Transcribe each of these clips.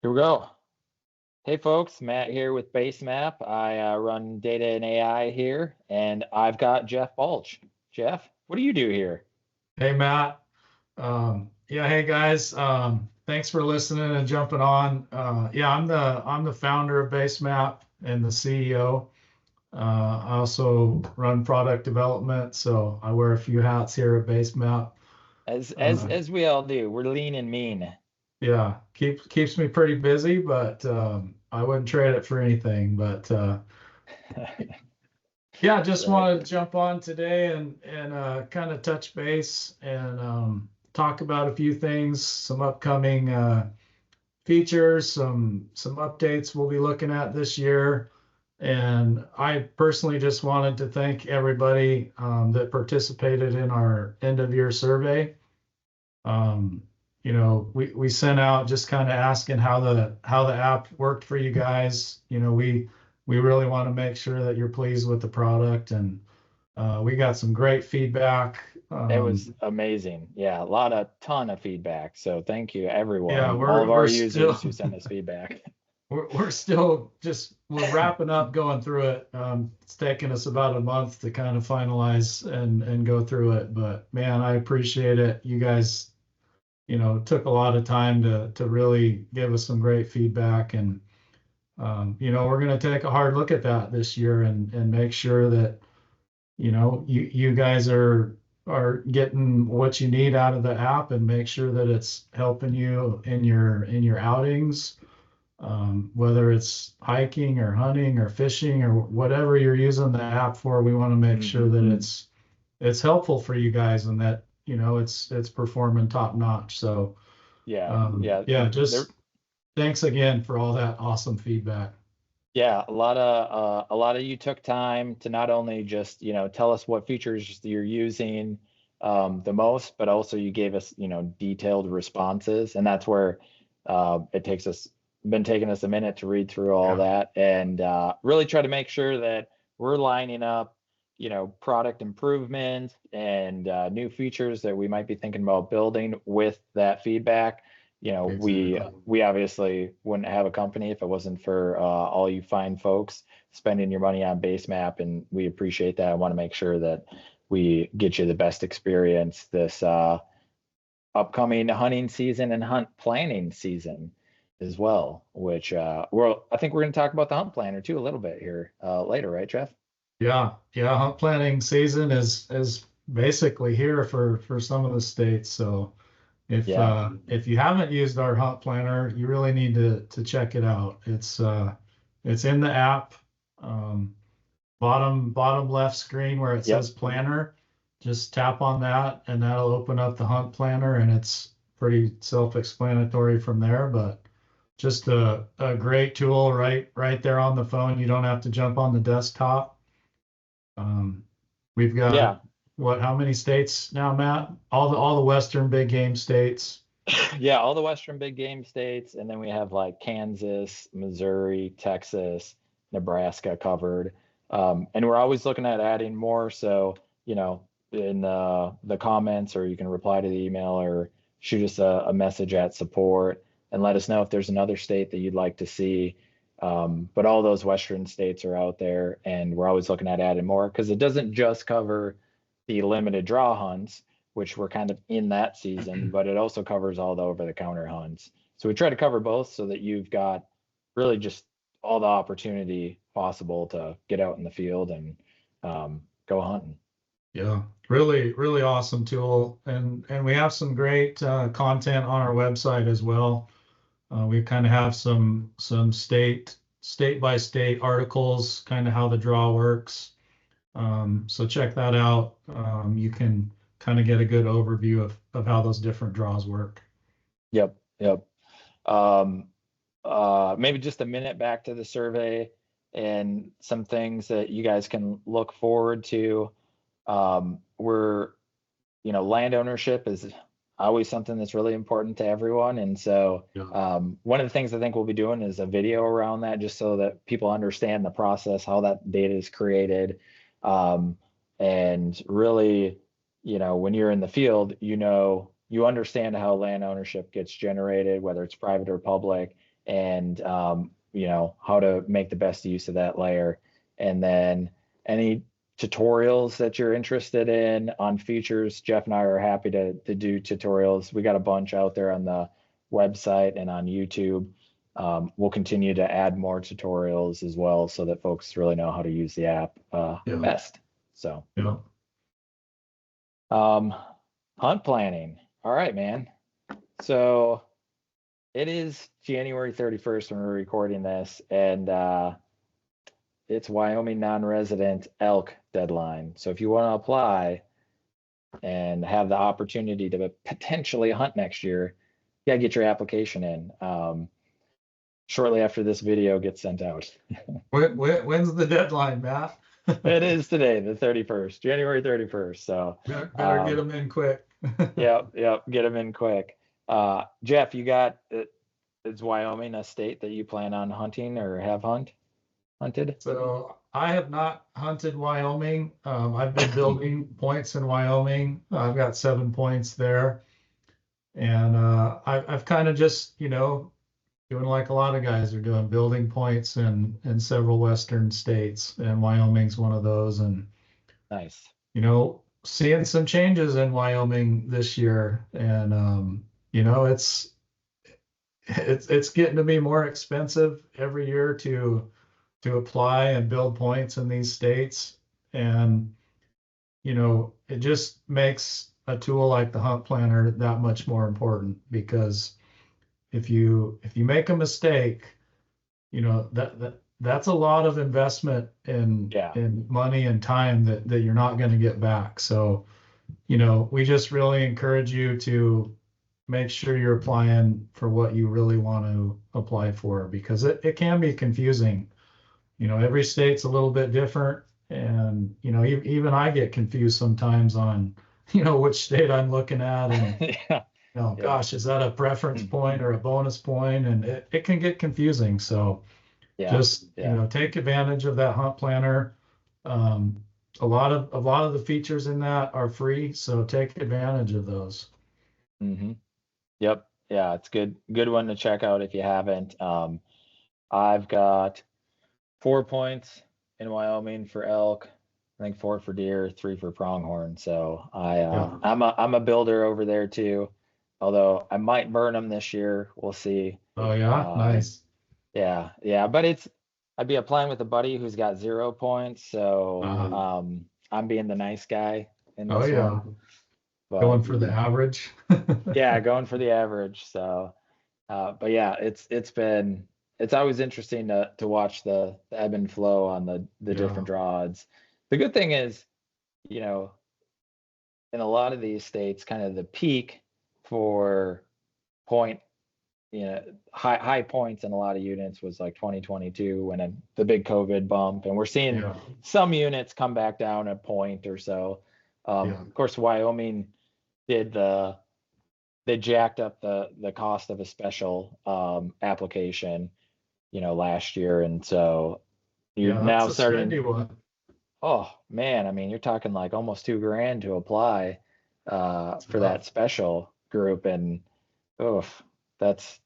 Here we go. Hey folks, Matt here with BaseMap. I run data and AI here, and I've got Jeff Balch. Jeff, what do you do here? Hey Matt. Yeah, hey guys. Thanks for listening and jumping on. Yeah, I'm the founder of BaseMap and the CEO. I also run product development, so I wear a few hats here at BaseMap. As as Uh, as we all do, we're lean and mean. yeah, keeps me pretty busy, but I wouldn't trade it for anything. But yeah, just Right. wanted to jump on today and kind of touch base and talk about a few things, some upcoming features, some updates we'll be looking at this year. And I personally just wanted to thank everybody that participated in our end of year survey. Um, we sent out just kind of asking how the app worked for you guys. We really want to make sure that you're pleased with the product, and we got some great feedback. It was amazing. Yeah, ton of feedback. So thank you Yeah, everyone, all of we're our still users who sent us feedback. we're still just we're wrapping up going through it. It's taken us about a month to kind of finalize and go through it, but man, I appreciate it. You guys, took a lot of time to really give us some great feedback, and we're going to take a hard look at that this year and make sure that you guys are getting what you need out of the app and make sure that it's helping you in your outings, whether it's hiking or hunting or fishing or whatever you're using the app for. We want to make sure that Mhm. it's helpful for you guys and that it's performing top notch. So Yeah, yeah. yeah, There, just thanks again for all that awesome feedback. Yeah, a lot of you took time to not only just, tell us what features you're using the most, but also you gave us, detailed responses. And that's where it takes us been taking us a minute to read through all Yeah, that and really try to make sure that we're lining up, product improvements and new features that we might be thinking about building with that feedback. exactly. We obviously wouldn't have a company if it wasn't for all you fine folks spending your money on BaseMap, and we appreciate that. I want to make sure that we get you the best experience this upcoming hunting season and hunt planning season as well. Which I think we're going to talk about the hunt planner too a little bit here later, right, Jeff? Yeah, yeah. Hunt planting season is basically here for some of the states. So Yeah, if you haven't used our hunt planner, you really need to check it out. It's in the app, um, bottom left screen where it yep, says planner. Just tap on that, and that'll open up the hunt planner, and it's pretty self-explanatory from there. But just a great tool right there on the phone. You don't have to jump on the desktop. Um, we've got yeah. how many states now, Matt? All the Western big game states. Yeah, all the Western big game states, and then we have like Kansas, Missouri, Texas, Nebraska covered. And we're always looking at adding more. So, in the comments, or you can reply to the email or shoot us a message at support and let us know if there's another state that you'd like to see. But all those Western states are out there, and we're always looking at adding more because it doesn't just cover the limited draw hunts, which we're kind of in that season, but it also covers all the over the counter hunts. So we try to cover both so that you've got really just all the opportunity possible to get out in the field and go hunting. Yeah, really, really awesome tool, and we have some great content on our website as well. We kind of have some state by state articles, kind of how the draw works. So check that out. You can kind of get a good overview of how those different draws work. Yep, yep. Um, Maybe just a minute back to the survey and some things that you guys can look forward to. We're land ownership is always something that's really important to everyone. And so, Yeah. one of the things I think we'll be doing is a video around that just so that people understand the process, how that data is created. Um, and really, when you're in the field, you understand how land ownership gets generated, whether it's private or public. and how to make the best use of that layer. And then any tutorials that you're interested in on features, Jeff and I are happy to do tutorials. We got a bunch out there on the website and on YouTube. We'll continue to add more tutorials as well so that folks really know how to use the app best. So hunt planning. All right, man. So it is January 31st when we're recording this, and it's Wyoming non-resident elk deadline. So if you want to apply and have the opportunity to potentially hunt next year, you gotta get your application in shortly after this video gets sent out. When's the deadline, Matt? It is today, the 31st, January 31st. So better get them in quick. Yep, get them in quick. Jeff, you got is Wyoming a state that you plan on hunting or have hunted? So I have not hunted Wyoming. I've been building points in Wyoming. I've got 7 points there. And I've kind of just, doing like a lot of guys are doing, building points in several Western states. And Wyoming's one of those. And nice. Seeing some changes in Wyoming this year. And, it's getting to be more expensive every year to apply and build points in these states. And, it just makes a tool like the Hunt Planner that much more important, because if you make a mistake, that's a lot of investment in money and time that you're not going to get back. So, we just really encourage you to make sure you're applying for what you really want to apply for, because it can be confusing. Every state's a little bit different, and even I get confused sometimes on which state I'm looking at, and gosh, is that a preference point or a bonus point? And it can get confusing. So just take advantage of that Hunt Planner. A lot of the features in that are free, so take advantage of those. Yep. Yeah, it's good one to check out if you haven't. I've got 4 points in Wyoming for elk, I think 4 for deer, 3 for pronghorn. So I'm a builder over there too, although I might burn them this year. We'll see. Oh yeah, nice. Yeah, but I'd be applying with a buddy who's got 0 points, so I'm being the nice guy in this one. But, going for the average. Yeah, going for the average. So but yeah, it's always interesting to watch the ebb and flow on the different draw odds. The good thing is, in a lot of these states, kind of the peak for point, high points in a lot of units was like 2022 when the big COVID bump, and we're seeing some units come back down a point or so. Of course, Wyoming they jacked up the cost of a special application, last year, and so you're now starting. Oh man, I mean, you're talking like almost $2,000 to apply for that special group, and that's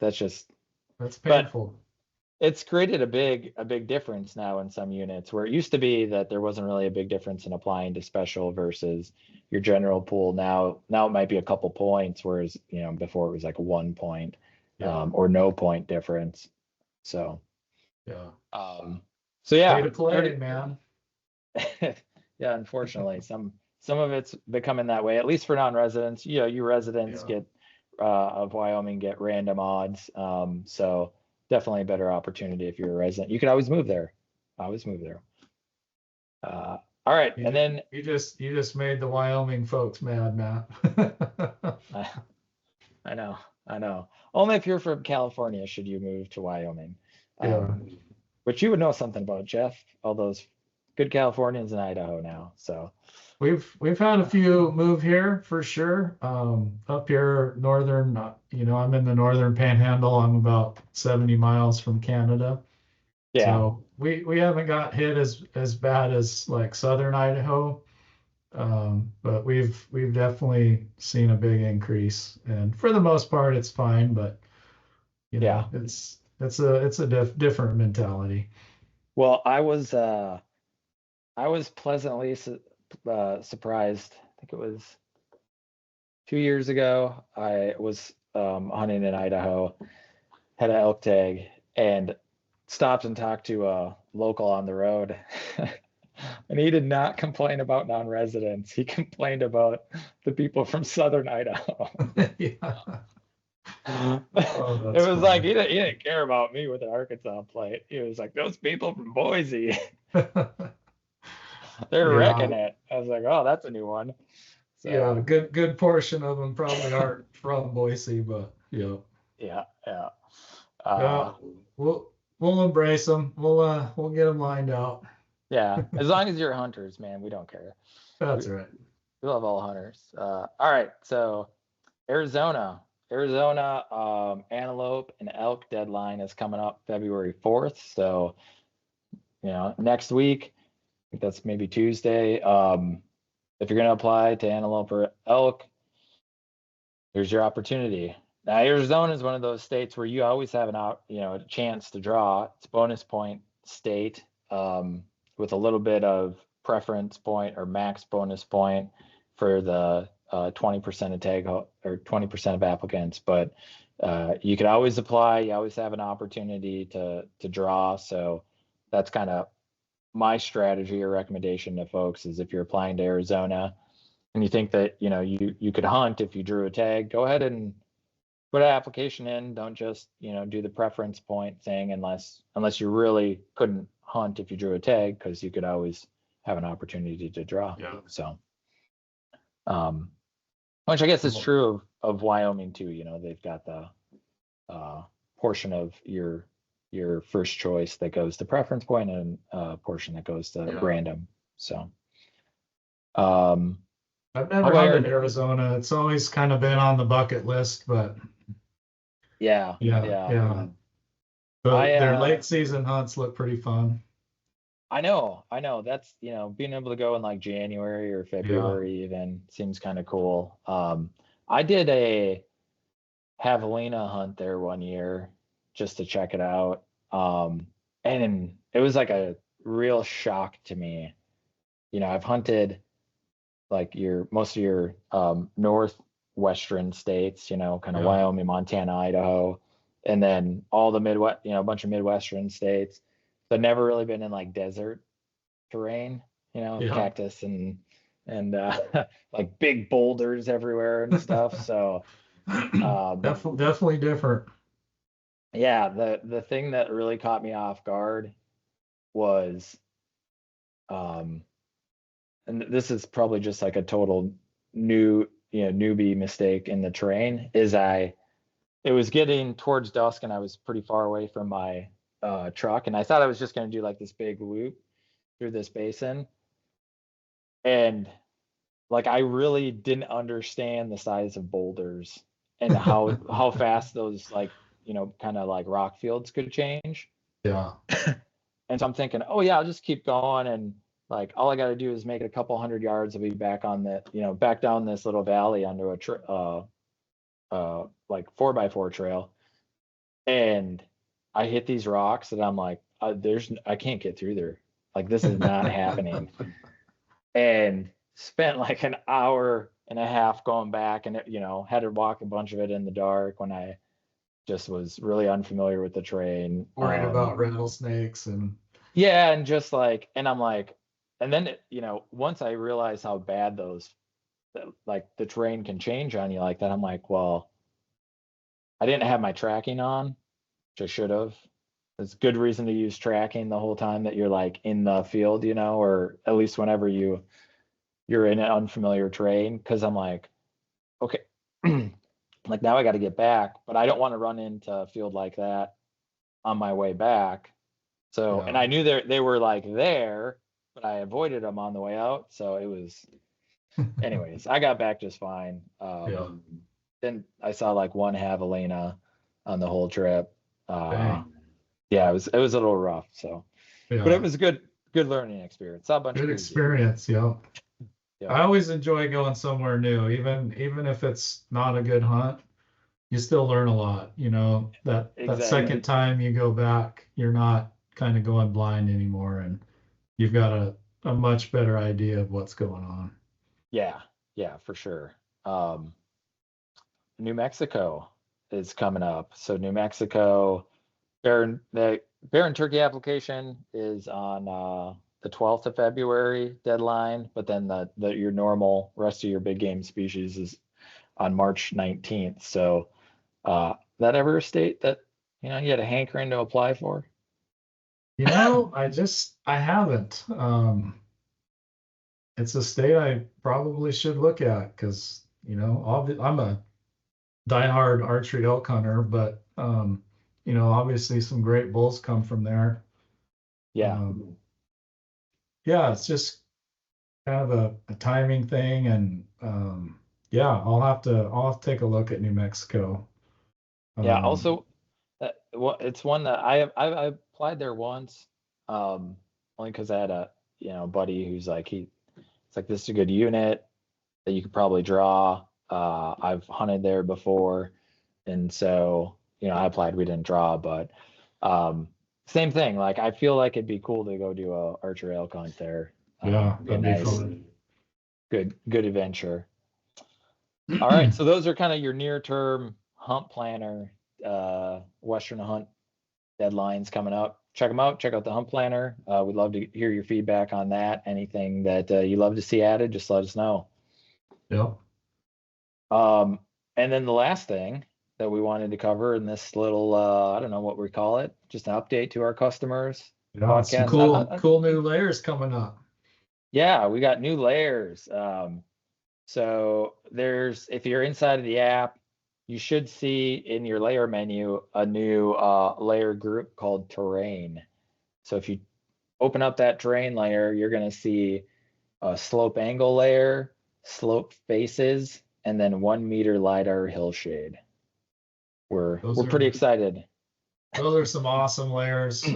painful. But it's created a big difference now in some units, where it used to be that there wasn't really a big difference in applying to special versus your general pool. Now it might be a couple points, whereas before it was like 1 point or no point difference. So pay to play, man. Yeah, unfortunately, some of it's becoming that way, at least for non-residents. You residents get of Wyoming get random odds. So definitely a better opportunity if you're a resident. You can always move there. All right, and then you just made the Wyoming folks mad, Matt. I know. Only if you're from California should you move to Wyoming. Which you would know something about, Jeff. All those good Californians in Idaho now. So we've had a few move here for sure. Up here, northern, I'm in the northern panhandle. I'm about 70 miles from Canada. Yeah. So we haven't got hit as bad as like southern Idaho. But we've definitely seen a big increase, and for the most part it's fine, but it's it's a different mentality. Well, I was pleasantly surprised. I think it was 2 years ago. I was hunting in Idaho, had an elk tag, and stopped and talked to a local on the road. And he did not complain about non-residents. He complained about the people from southern Idaho. Yeah. It Oh, that's was like funny. he didn't care about me with an Arkansas plate. He was like, those people from Boise, they're Yeah. wrecking it. I was like, oh, that's a new one. Yeah, So good portion of them probably aren't from Boise, but yeah. yeah, yeah. Yeah, we'll embrace them. We'll get them lined out. Yeah. As long as you're hunters, man, we don't care. We, That's right. we love all hunters. All right, so Arizona. Arizona, antelope and elk deadline is coming up February 4th. So, next week, I think that's maybe Tuesday. If you're going to apply to antelope or elk, here's your opportunity. Now, Arizona is one of those states where you always have a chance to draw. It's bonus point state, with a little bit of preference point or max bonus point for the 20% of tag or 20% of applicants. But you could always apply. You always have an opportunity to draw. So that's kind of my strategy or recommendation to folks is if you're applying to Arizona and you think that you could hunt if you drew a tag, go ahead and put an application in. Don't just do the preference point thing unless you really couldn't hunt if you drew a tag, because you could always have an opportunity to draw. Yeah. So which I guess is true of Wyoming too. They've got the portion of your first choice that goes to preference point and a portion that goes to random. So I've never hunted Arizona. It's always kind of been on the bucket list, but yeah. But their late season hunts look pretty fun. I know. That's, being able to go in like January or February even seems kind of cool. I did a javelina hunt there one year just to check it out. And it was like a real shock to me. I've hunted like most of your northwestern states, kind of Wyoming, Montana, Idaho, and then all the Midwest, a bunch of Midwestern states. But never really been in like desert terrain, cactus and like big boulders everywhere and stuff. So definitely different. Yeah, the thing that really caught me off guard was and this is probably just like a total newbie mistake in the terrain, is it was getting towards dusk and I was pretty far away from my truck, and I thought I was just going to do like this big loop through this basin, and like I really didn't understand the size of boulders and how fast those like kind of like rock fields could change. Yeah. And so I'm thinking, oh yeah, I'll just keep going, and like all I got to do is make it a couple hundred yards. I'll be back on back down this little valley onto a like 4x4 trail. And I hit these rocks and I'm like, I can't get through there. Like this is not happening. And spent like an hour and a half going back, and had to walk a bunch of it in the dark when I just was really unfamiliar with the terrain. Worried about rattlesnakes and and just like, and I'm like, and then once I realized how bad like the terrain can change on you like that, I'm like, well, I didn't have my tracking on, which I should have. It's good reason to use tracking the whole time that you're like in the field, or at least whenever you're in an unfamiliar terrain. Because I'm like, okay, like now I got to get back, but I don't want to run into a field like that on my way back. So, and I knew they were like there, but I avoided them on the way out. So it was, anyways, I got back just fine. Then I saw like one javelina on the whole trip. Yeah, it was a little rough. So, but it was a good learning experience. Saw a bunch good of experience. Yeah. I always enjoy going somewhere new, even if it's not a good hunt. you still learn a lot, that Exactly. second time you go back, you're not kind of going blind anymore, and you've got a much better idea of what's going on. Yeah, yeah, for sure. Um, New Mexico is coming up. So New Mexico, the bear and turkey application is on the 12th of February deadline, but then the your normal rest of your big game species is on March 19th. So that ever a state that you had a hankering to apply for? I haven't. It's a state I probably should look at because, I'm a diehard archery elk hunter, but obviously some great bulls come from there. Yeah. Um, yeah, it's just kind of a timing thing, and yeah, I'll have to take a look at New Mexico. Yeah. Um, Also, well, it's one that I applied there once, only because I had a buddy who's like it's like this is a good unit that you could probably draw. I've hunted there before, and so I applied. We didn't draw, but um, same thing. Like I feel like it'd be cool to go do a archer elk hunt there. yeah, Be a that'd be nice, fun. good adventure. All right, so those are kind of your near term hunt planner, Western hunt deadlines coming up. Check them out. Check out the hunt planner. We'd love to hear your feedback on that. Anything that you love to see added, just let us know. Yeah. Um, and then the last thing that we wanted to cover in this little, I don't know what we call it, just an update to our customers Yeah, some podcast. cool new layers coming up. Yeah, we got new layers. So if you're inside of the app, you should see in your layer menu a new layer group called terrain. So if you open up that terrain layer, you're going to see a slope angle layer, slope faces, and then 1 meter lidar hillshade. We're Those pretty are excited. those are some awesome layers.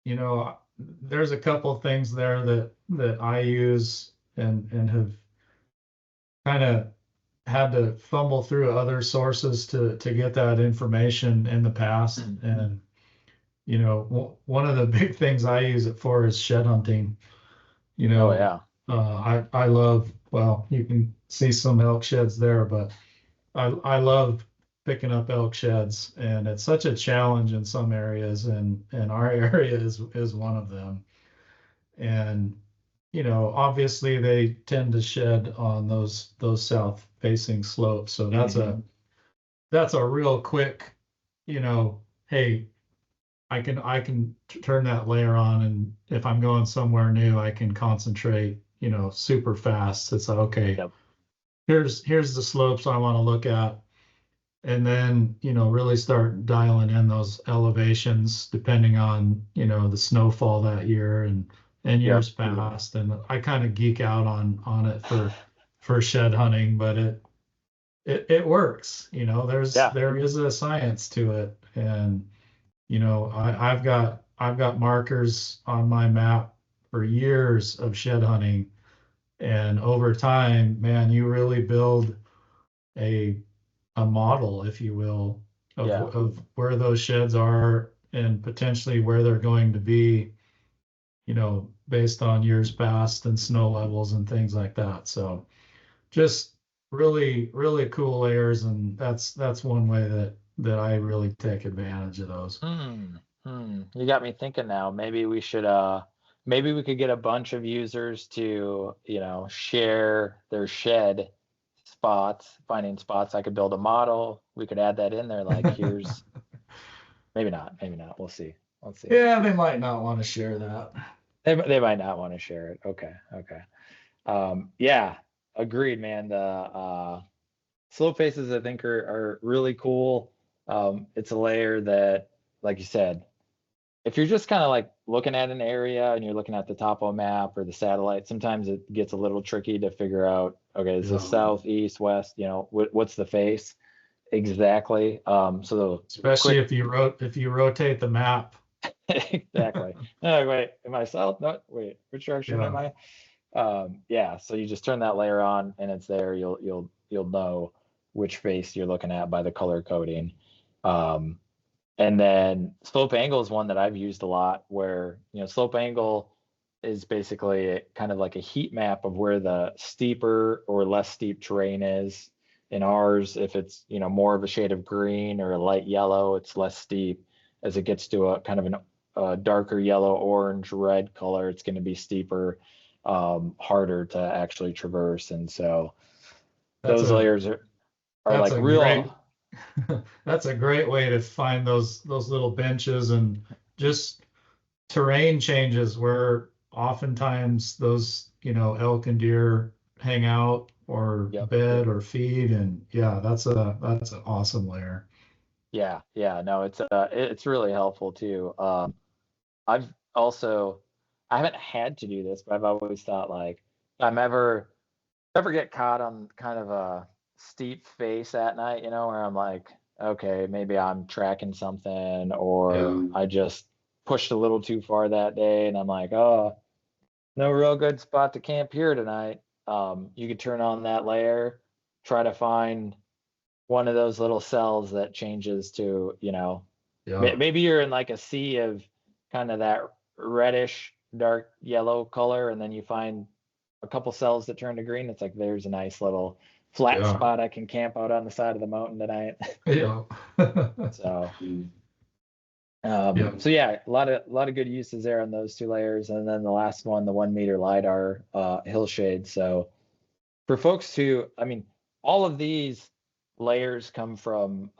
You know, there's a couple of things there that I use and have kind of had to fumble through other sources to get that information in the past. And one of the big things I use it for is shed hunting. You Oh know, yeah. I love, well, you can see some elk sheds there, but I love picking up elk sheds, and it's such a challenge in some areas, and our area is one of them. And obviously they tend to shed on those south facing slopes, so that's a real quick, hey, I can turn that layer on, and if I'm going somewhere new, I can concentrate, super fast. It's like, okay, Yep. here's the slopes I want to look at, and then really start dialing in those elevations depending on the snowfall that year and Yep. years past. And I kind of geek out on it for shed hunting, but it works. Yeah. There is a science to it. And I've got markers on my map for years of shed hunting, and over time, man, you really build a a model, if you will, Yeah. of where those sheds are and potentially where they're going to be, based on years past and snow levels and things like that. So just really, really cool layers, and that's one way that I really take advantage of those. You got me thinking now. Maybe we could get a bunch of users to, share their shed spots, finding spots. I could build a model. We could add that in there. Like, here's maybe not, maybe not. We'll see. Let's see. Yeah, they might not want to share that. They might not want to share it. Okay. Okay. Yeah, agreed, man. The slope faces I think are really cool. It's a layer that, like you said, if you're just kind of like looking at an area and you're looking at the topo map or the satellite, sometimes it gets a little tricky to figure out, okay, is this Yeah. south, east, west, what's the face exactly? So the Especially quick, if you rotate the map. exactly. No, wait, am I south? No, wait, which direction am Yeah. I? Yeah, so you just turn that layer on and it's there. You'll know. which face you're looking at by the color coding. And then slope angle is one that I've used a lot, where, slope angle is basically kind of like a heat map of where the steeper or less steep terrain is. In ours, if it's, more of a shade of green or a light yellow, it's less steep. As it gets to a kind of a darker yellow, orange, red color, it's going to be steeper, harder to actually traverse. And so those layers are like real. That's a great way to find those little benches and just terrain changes where oftentimes those, elk and deer hang out or bed or feed. And yeah, that's an awesome layer. Yeah. No, it's really helpful too. I haven't had to do this, but I've always thought, like, I'm ever get caught on kind of a steep face at night, where I'm like, okay, maybe I'm tracking something, or I just pushed a little too far that day and I'm like, oh, no real good spot to camp here tonight. You could turn on that layer, try to find one of those little cells that changes to, maybe you're in like a sea of kind of that reddish dark yellow color, and then you find a couple cells that turn to green. It's like, there's a nice little flat spot I can camp out on the side of the mountain tonight. So so yeah, a lot of good uses there on those two layers. And then the last one, the 1 meter lidar hillshade. So for folks who, all of these layers come from,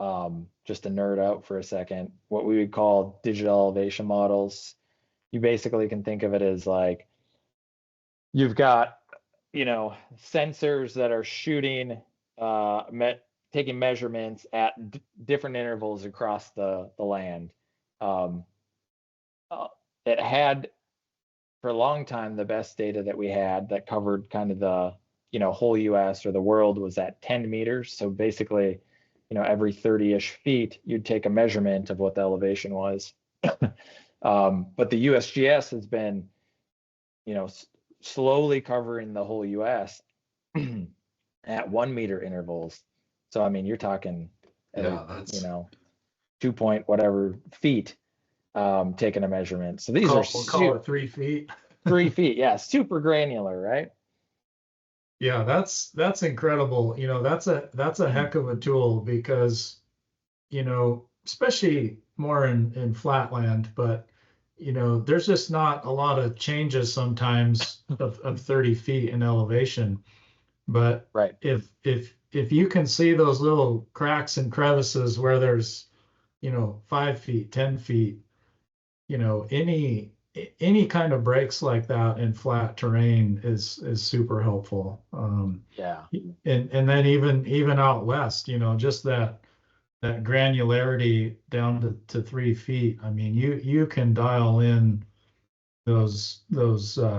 just to nerd out for a second, what we would call digital elevation models. You basically can think of it as like, you've got, sensors that are shooting, taking measurements at different intervals across the land. It had, for a long time, the best data that we had that covered kind of the, whole US or the world was at 10 meters. So basically, every 30-ish feet, you'd take a measurement of what the elevation was. But the USGS has been, slowly covering the whole US at 1 meter intervals. So, you're talking, 2 point whatever feet, taking a measurement. So these we'll call it 3 feet. 3 feet. Yeah. Super granular, right? Yeah, that's incredible. That's a heck of a tool, because, especially more in flatland, but there's just not a lot of changes sometimes of 30 feet in elevation. But if you can see those little cracks and crevices where there's 5 feet, 10 feet, any kind of breaks like that in flat terrain is super helpful. And then even out west, just that granularity down to 3 feet. You can dial in those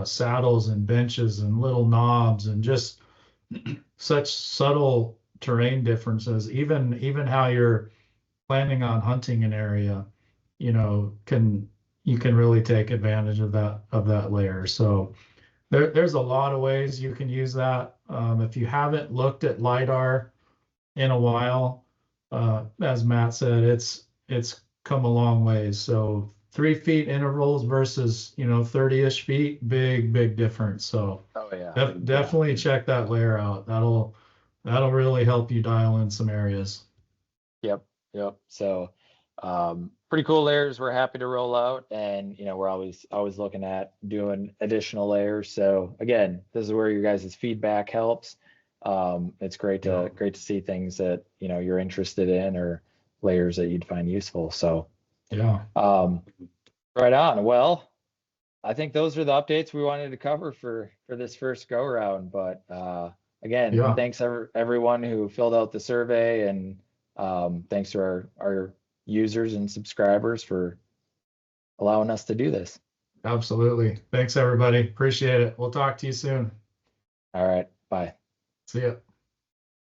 saddles and benches and little knobs and just such subtle terrain differences. Even how you're planning on hunting an area, you can really take advantage of that layer. So there's a lot of ways you can use that. If you haven't looked at lidar in a while, as Matt said, it's come a long ways. So 3 feet intervals versus 30-ish feet, big difference. So definitely check that layer out. That'll really help you dial in some areas. Yep. So pretty cool layers we're happy to roll out, and we're always looking at doing additional layers. So again, this is where your guys' feedback helps. It's great to see things that you're interested in, or layers that you'd find useful. So right on. Well, I think those are the updates we wanted to cover for this first go around. But again, thanks everyone who filled out the survey, and thanks to our users and subscribers for allowing us to do this. Absolutely. Thanks everybody. Appreciate it. We'll talk to you soon. All right. Bye. See ya.